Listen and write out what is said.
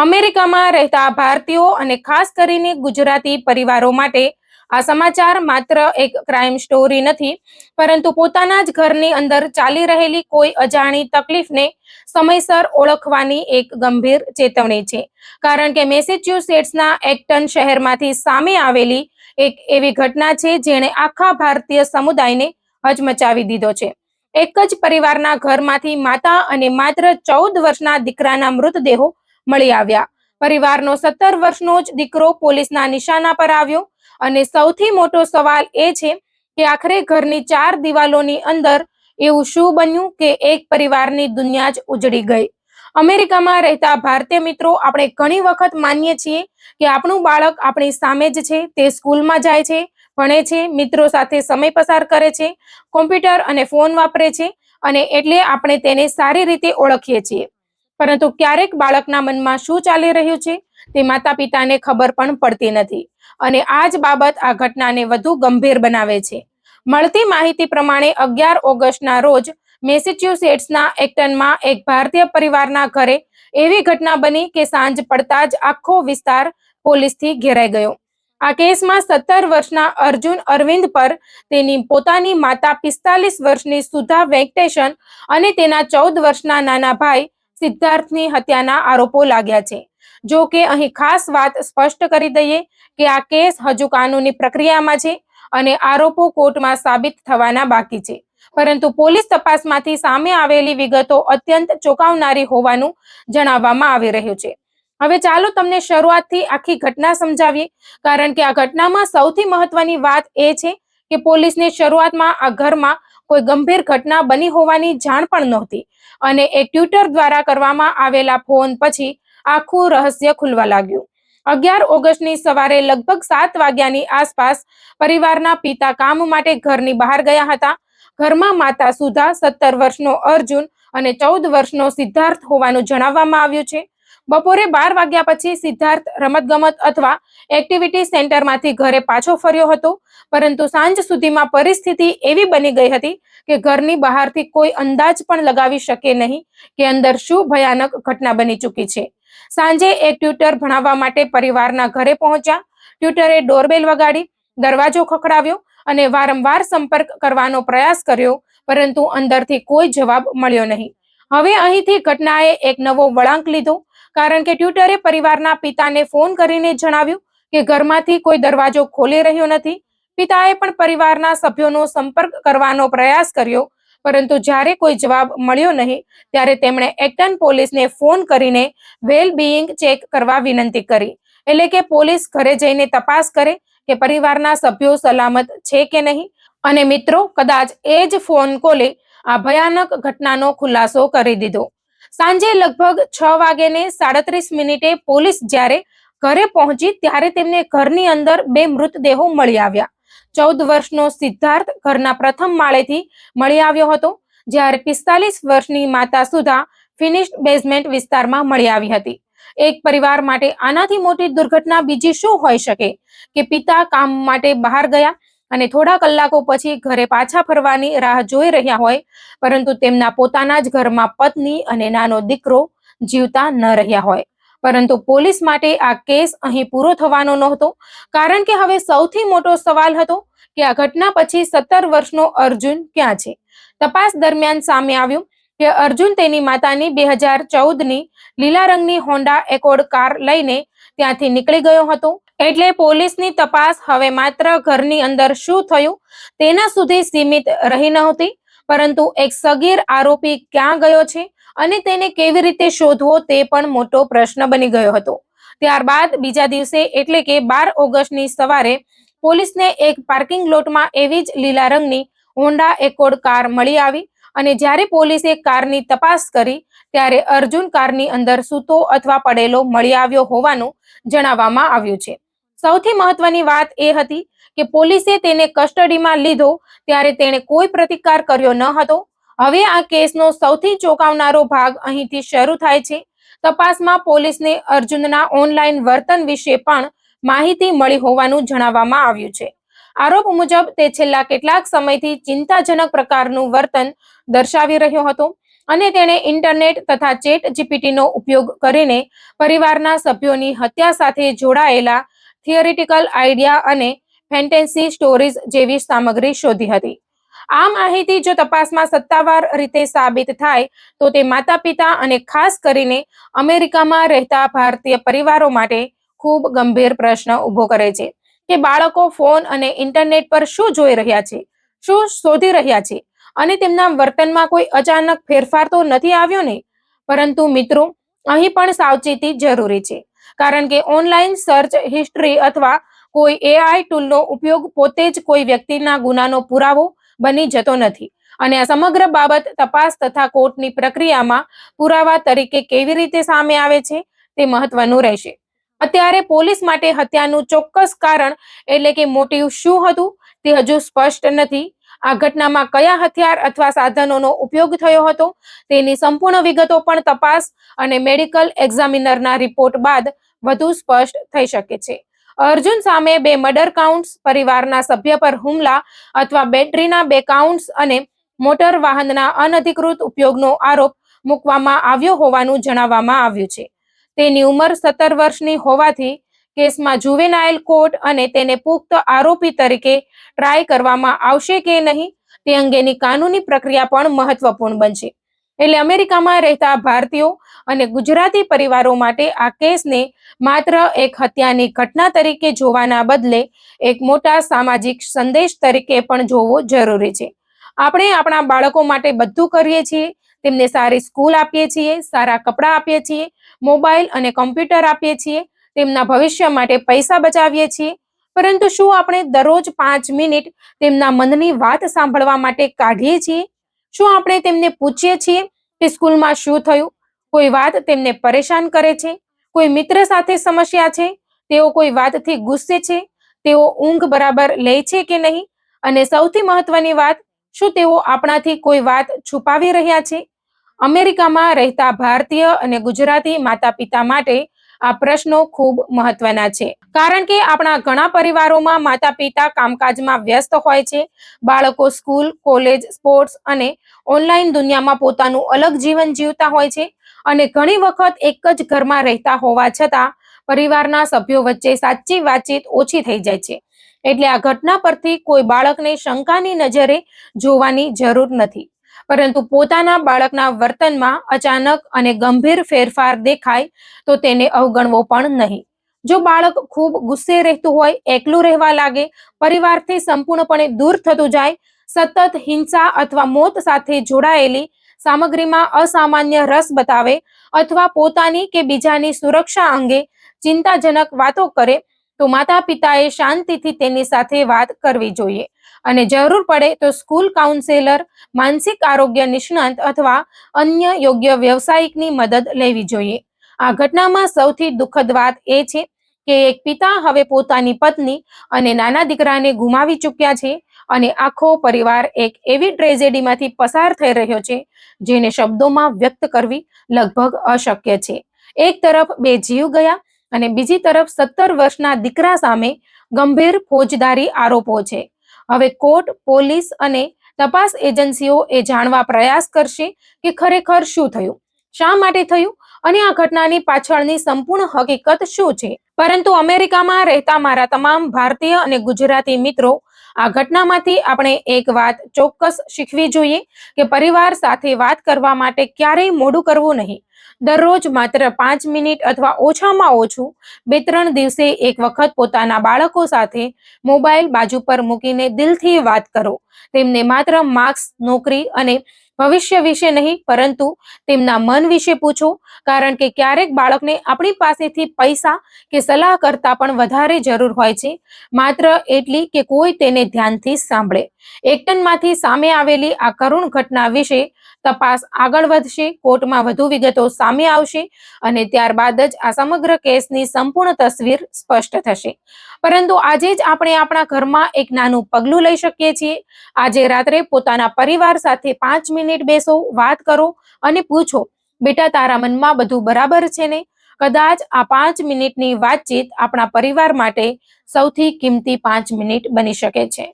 અમેરિકામાં રહેતા ભારતીયો અને ખાસ કરીને ગુજરાતી પરિવારો માટે આ સમાચાર માત્ર એક ક્રાઇમ સ્ટોરી નથી, પરંતુ પોતાના જ ઘરની અંદર ચાલી રહેલી કોઈ અજાણી તકલીફને સમયસર ઓળખવાની એક ગંભીર ચેતવણી છે. કારણ કે મેસેચ્યુસેટ્સના એક્ટન શહેરમાંથી સામે આવેલી એક એવી ઘટના છે જેણે આખા ભારતીય સમુદાયને હચમચાવી દીધો છે. એક જ પરિવારના ઘરમાંથી માતા અને માત્ર 14 વર્ષના દીકરાના મૃતદેહો મળી આવ્યા. પરિવારનો 17 વર્ષનો જ દીકરો પોલીસના નિશાના પર આવ્યો અને સૌથી મોટો સવાલ એ છે કે આખરે ઘરની 4 દિવાલોની અંદર એવું શું બન્યું કે એક પરિવારની દુનિયા જ ઉજળી ગઈ. અમેરિકામાં રહેતા ભારતીય મિત્રો, આપણે ઘણી વખત માનીએ છીએ કે આપણું બાળક આપણી સામે જ છે. તે સ્કૂલમાં જાય છે, ભણે છે, મિત્રો સાથે સમય પસાર કરે છે, કોમ્પ્યુટર અને ફોન વાપરે છે અને એટલે આપણે તેને સારી રીતે ઓળખીએ છીએ. પરંતુ ક્યારેક બાળકના મનમાં શું ચાલી રહ્યું છે તે માતા પિતાને ખબર પણ પડતી નથી. અને આ જ બાબત આ ઘટનાને વધુ ગંભીર બનાવે છે. મળતી માહિતી પ્રમાણે 11 ઓગસ્ટના રોજ મેસેચ્યુસેટ્સના એક્ટનમાં એક ભારતીય પરિવારના ઘરે એવી ઘટના બની કે સાંજ પડતા જ આખો વિસ્તાર પોલીસથી ઘેરાઈ ગયો. આ કેસમાં 17 વર્ષના અર્જુન અરવિંદ પર તેની પોતાની માતા 45 વર્ષની સુધા વેંકટેશન અને તેના 14 વર્ષના નાના ભાઈ સિદ્ધાર્થની હત્યાના આરોપો લાગ્યા છે. જો કે અહીં ખાસ વાત સ્પષ્ટ કરી દઈએ કે આ કેસ હજુ કાનૂની પ્રક્રિયામાં છે અને આરોપો કોર્ટમાં સાબિત થવાના બાકી છે. પરંતુ પોલીસ તપાસમાંથી સામે આવેલી વિગતો અત્યંત ચોંકાવનારી હોવાનું જણાવવામાં આવી રહ્યું છે. હવે ચાલો તમને શરૂઆતથી આખી ઘટના સમજાવીએ, કારણ કે આ ઘટનામાં સૌથી મહત્વની વાત એ છે કે પોલીસને શરૂઆતમાં આ ઘરમાં કોઈ ગંભીર ઘટના બની હોવાની જાણ પણ નહોતી અને એક ટ્વિટર દ્વારા કરવામાં આવેલા ફોન પછી આખું રહસ્ય ખુલવા લાગ્યું. 11 ઓગસ્ટની સવારે લગભગ 7 વાગ્યાની આસપાસ પરિવારના પિતા કામ માટે ઘરની બહાર ગયા હતા. ઘરમાં માતા સુધા, 17 વર્ષનો અર્જુન અને 14 વર્ષનો સિદ્ધાર્થ હોવાનું જણાવવામાં આવ્યું છે. બપોરે 12 વાગ્યા પછી સિદ્ધાર્થ રમતગમત અથવા એક્ટિવિટી સેન્ટરમાંથી ઘરે પાછો ફર્યો હતો, પરંતુ સાંજ સુધીમાં પરિસ્થિતિ એવી બની ગઈ હતી કે ઘરની બહારથી કોઈ અંદાજ પણ લગાવી શકે નહીં કે અંદર શું ભયાનક ઘટના બની ચૂકી છે. સાંજે એક ટ્યુટર ભણાવવા માટે પરિવારના ઘરે પહોંચ્યા. ટ્યુટરે ડોરબેલ વગાડી, દરવાજો ખખડાવ્યો અને વારંવાર સંપર્ક કરવાનો પ્રયાસ કર્યો, પરંતુ અંદરથી કોઈ જવાબ મળ્યો નહીં. હવે અહીંથી ઘટનાએ એક નવો વળાંક લીધો, કારણ કે ટ્યુટરે પરિવારના પિતાને ફોન કરીને જણાવ્યું કે ઘરમાંથી કોઈ દરવાજો ખોલી રહ્યો નથી. પિતાએ પણ પરિવારના સભ્યોનો સંપર્ક કરવાનો પ્રયાસ કર્યો, પરંતુ જ્યારે કોઈ જવાબ મળ્યો નહીં ત્યારે તેમણે એક્ટન પોલીસને ફોન કરીને વેલ બીઇંગ ચેક કરવા વિનંતી કરી. એટલે કે પોલીસ ઘરે જઈને તપાસ કરે કે પરિવારના સભ્યો સલામત છે કે નહીં. અને મિત્રો, કદાચ એ જ ફોન કોલે આ ભયાનક ઘટનાનો ખુલાસો કરી દીધો. સાંજે લગભગ 6:37 પોલીસ જ્યારે ઘરે પહોંચી ત્યારે તેમને ઘરની અંદર 2 મૃતદેહો મળી આવ્યા. 14 વર્ષનો સિદ્ધાર્થ ઘરના પ્રથમ માળેથી મળી આવ્યો હતો, જ્યારે 45 વર્ષની માતા સુધા ફિનિશ્ડ બેઝમેન્ટ વિસ્તારમાં મળી આવી હતી. એક પરિવાર માટે આનાથી મોટી દુર્ઘટના બીજી શું હોઈ શકે કે પિતા કામ માટે બહાર ગયા અને થોડા કલાકો પછી ઘરે પાછા ફરવાની રાહ જોઈ રહ્યા હોય, પરંતુ તેમના પોતાના જ ઘરમાં પત્ની અને નાનો દીકરો જીવતા ન રહ્યા હોય. પરંતુ પોલીસ માટે આ કેસ અહીં પૂરો થવાનો નહોતો, કારણ કે હવે સૌથી મોટો સવાલ હતો કે આ ઘટના પછી 17 વર્ષનો અર્જુન ક્યાં છે. તપાસ દરમિયાન સામે આવ્યું કે અર્જુન તેની માતાની 2014ની લીલા રંગની હોન્ડા એકોર્ડ કાર લઈને ત્યાંથી નીકળી ગયો હતો. એટલે પોલીસની તપાસ હવે માત્ર ઘરની અંદર શું થયું તેના સુધી સીમિત રહી નહોતી, પરંતુ એક સગીર આરોપી ક્યાં ગયો છે અને તેને કેવી રીતે શોધવો તે પણ મોટો પ્રશ્ન બની ગયો હતો. ત્યારબાદ બીજા દિવસે એટલે કે 12 ઓગસ્ટની સવારે પોલીસને એક પાર્કિંગ લોટમાં એવી જ લીલા રંગની હોન્ડા એકોર્ડ કાર મળી આવી અને જ્યારે પોલીસે કારની તપાસ કરી ત્યારે અર્જુન કારની અંદર સૂતો અથવા પડેલો મળી આવ્યો હોવાનું જણાવવામાં આવ્યું છે. સૌથી મહત્વની વાત એ હતી કે પોલીસે તેને કસ્ટડીમાં લીધો ત્યારે તેણે કોઈ પ્રતિકાર કર્યો ન હતો. હવે આ કેસનો સૌથી ચોંકાવનારો ભાગ અહીંથી શરૂ થાય છે. તપાસમાં પોલીસને અર્જુનના ઓનલાઈન વર્તન વિશે પણ માહિતી મળી હોવાનું જણાવવામાં આવ્યું છે. આરોપ મુજબ તે છેલ્લા કેટલાક સમયથી ચિંતાજનક પ્રકારનું વર્તન દર્શાવી રહ્યો હતો અને તેણે ઇન્ટરનેટ તથા ચેટ જીપીટીનો ઉપયોગ કરીને પરિવારના સભ્યોની હત્યા સાથે જોડાયેલા થિયોરિટિકલ આઈડિયા અને ફેન્ટેસી સ્ટોરીઝ જેવી સામગ્રી શોધી હતી. આ માહિતી જો તપાસમાં સત્તાવાર રીતે સાબિત થાય તો તે માતા પિતા અને ખાસ કરીને અમેરિકામાં રહેતા ભારતીય પરિવારો માટે ખૂબ ગંભીર પ્રશ્ન ઊભો કરે છે કે બાળકો ફોન અને ઇન્ટરનેટ પર શું જોઈ રહ્યા છે, શું શોધી રહ્યા છે અને તેમના વર્તનમાં કોઈ અચાનક ફેરફાર તો નથી આવ્યો ને. પરંતુ મિત્રો, અહીં પણ સાવચેતી જરૂરી છે, કારણ કે ઓનલાઈન સર્ચ હિસ્ટ્રી અથવા કોઈ એઆઈ ટૂલનો ઉપયોગ પોતે જ કોઈ વ્યક્તિના ગુનાનો પુરાવો બની જતો નથી અને આ સમગ્ર બાબત તપાસ તથા કોર્ટની પ્રક્રિયામાં પુરાવા તરીકે કેવી રીતે સામે આવે છે તે મહત્વનું રહેશે. અત્યારે પોલીસ માટે હત્યાનું ચોક્કસ કારણ એટલે કે મોટિવ શું હતું તે હજુ સ્પષ્ટ નથી. આ ઘટનામાં કયા હથિયાર અથવા સાધનોનો ઉપયોગ થયો હતો તેની સંપૂર્ણ વિગતો પણ તપાસ અને મેડિકલ એક્ઝામિનરના રિપોર્ટ બાદ વધુ સ્પષ્ટ થઈ શકે છે. અર્જુન સામે 2 મર્ડર કાઉન્ટ્સ, પરિવારના સભ્ય પર હુમલા અથવા બેટરીના 2 કાઉન્ટ્સ અને મોટર વાહનના અનધિકૃત ઉપયોગનો આરોપ મૂકવામાં આવ્યો હોવાનું જણાવવામાં આવ્યું છે. તેની ઉંમર 17 વર્ષની હોવાથી કેસમાં જુવેનાઇલ કોર્ટ અને તેને પુખ્ત આરોપી તરીકે ટ્રાય કરવામાં આવશે કે નહીં તે અંગેની કાનૂની પ્રક્રિયા પણ મહત્વપૂર્ણ બનશે. એટલે અમેરિકામાં રહેતા ભારતીયો અને ગુજરાતી પરિવારો માટે આ કેસને માત્ર એક હત્યાની ઘટના તરીકે જોવાના બદલે એક મોટા સામાજિક સંદેશ તરીકે પણ જોવો જરૂરી છે. આપણે આપણા બાળકો માટે બધું કરીએ છીએ, તેમને સારી સ્કૂલ આપીએ છીએ, સારા કપડાં આપીએ છીએ, મોબાઈલ અને કમ્પ્યુટર આપીએ છીએ, તેમના ભવિષ્ય માટે પૈસા બચાવીએ છીએ, પરંતુ શું આપણે દરરોજ 5 મિનિટ તેમના મનની વાત સાંભળવા માટે કાઢીએ છીએ? શું આપણે તેમને પૂછીએ છીએ કે સ્કૂલમાં શું થયું? કોઈ વાત તેમને પરેશાન કરે છે? કોઈ મિત્ર સાથે સમસ્યા છે? તેઓ કોઈ વાતથી ગુસ્સે છે? તેઓ ઊંઘ બરાબર લે છે કે નહીં? અને સૌથી મહત્વની વાત, શું તેઓ આપણાથી કોઈ વાત છુપાવી રહ્યા છે? અમેરિકામાં રહેતા ભારતીય અને ગુજરાતી માતા પિતા માટે આ પ્રશ્નો ખૂબ મહત્વના છે, કારણ કે આપણા ઘણા પરિવારોમાં માતા પિતા કામકાજમાં વ્યસ્ત હોય છે. બાળકો સ્કૂલ, કોલેજ, સ્પોર્ટ્સ અને ઓનલાઈન દુનિયામાં પોતાનું અલગ જીવન જીવતા હોય છે અને ઘણી વખત એક જ ઘરમાં રહેતા હોવા છતાં પરિવારના સભ્યો વચ્ચે સાચી વાતચીત ઓછી થઈ જાય છે. એટલે આ ઘટના પરથી કોઈ બાળકને શંકાની નજરે જોવાની જરૂર નથી, પરંતુ પોતાના બાળકના વર્તનમાં અચાનક અને ગંભીર ફેરફાર દેખાય તો તેને અવગણવો પણ નહીં. જો બાળક ખૂબ ગુસ્સે રહેતું હોય, એકલું રહેવા લાગે, પરિવારથી સંપૂર્ણપણે દૂર થતું જાય, સતત હિંસા અથવા મોત સાથે જોડાયેલી સામગ્રીમાં અસામાન્ય રસ બતાવે અથવા પોતાની કે બીજાની સુરક્ષા અંગે ચિંતાજનક વાતો કરે તો માતા પિતાએ શાંતિથી તેની સાથે વાત કરવી જોઈએ અને જરૂર પડે તો સ્કૂલ કાઉન્સેલર, માનસિક આરોગ્ય નિષ્ણાત અથવા અન્ય યોગ્ય વ્યવસાયિકની મદદ લેવી જોઈએ. આ ઘટનામાં સૌથી દુઃખદ વાત એ છે કે એક પિતા હવે પોતાની પત્ની અને નાના દીકરાને ગુમાવી ચૂક્યા છે અને આખો પરિવાર એક એવી ટ્રેજેડીમાંથી પસાર થઈ રહ્યો છે જેને શબ્દોમાં વ્યક્ત કરવી લગભગ અશક્ય છે. એક તરફ 2 જીવ ગયા અને બીજી તરફ 17 વર્ષના દીકરા સામે ગંભીર ફોજદારી આરોપો છે. હવે કોર્ટ, પોલીસ અને તપાસ એજન્સીઓ એ જાણવા પ્રયાસ કરશે કે ખરેખર શું થયું, શા માટે થયું અને આ ઘટનાની પાછળની સંપૂર્ણ હકીકત શું છે. પરંતુ અમેરિકામાં રહેતા મારા તમામ ભારતીય અને ગુજરાતી મિત્રો, આ ઘટનામાંથી આપણે એક વાત ચોક્કસ શીખવી જોઈએ કે પરિવાર સાથે વાત કરવા માટે ક્યારેય મોડું કરવું નહીં. દરરોજ માત્ર 5 મિનિટ અથવા ઓછામાં ઓછું 2-3 દિવસે એક વખત પોતાના બાળકો સાથે મોબાઈલ બાજુ પર મૂકીને દિલથી વાત કરો. તેમને માત્ર માર્ક્સ, નોકરી અને ભવિષ્ય વિશે નહીં, પરંતુ તેમના મન વિશે પૂછો, કારણ કે ક્યારેક બાળકને આપણી પાસેથી પૈસા કે સલાહ કરતા પણ વધારે જરૂર હોય છે, માત્ર એટલી કે કોઈ તેને ધ્યાનથી સાંભળે. એક્ટનમાંથી સામે આવેલી આ કરુણ ઘટના વિશે તપાસ આગળ વધશે, કોર્ટમાં વધુ વિગતો સામે આવશે અને ત્યારબાદ જ આ સમગ્ર કેસની સંપૂર્ણ તસવીર સ્પષ્ટ થશે. પરંતુ આજે જ આપણે આપણા ઘરમાં એક નાનું પગલું લઈ શકીએ છીએ. આજે રાત્રે પોતાના પરિવાર સાથે 5 મિનિટ બેસો, વાત કરો અને પૂછો, બેટા તારા મનમાં બધું બરાબર છે ને? કદાચ આ 5 મિનિટની વાતચીત આપણા પરિવાર માટે સૌથી કિંમતી 5 મિનિટ બની શકે છે.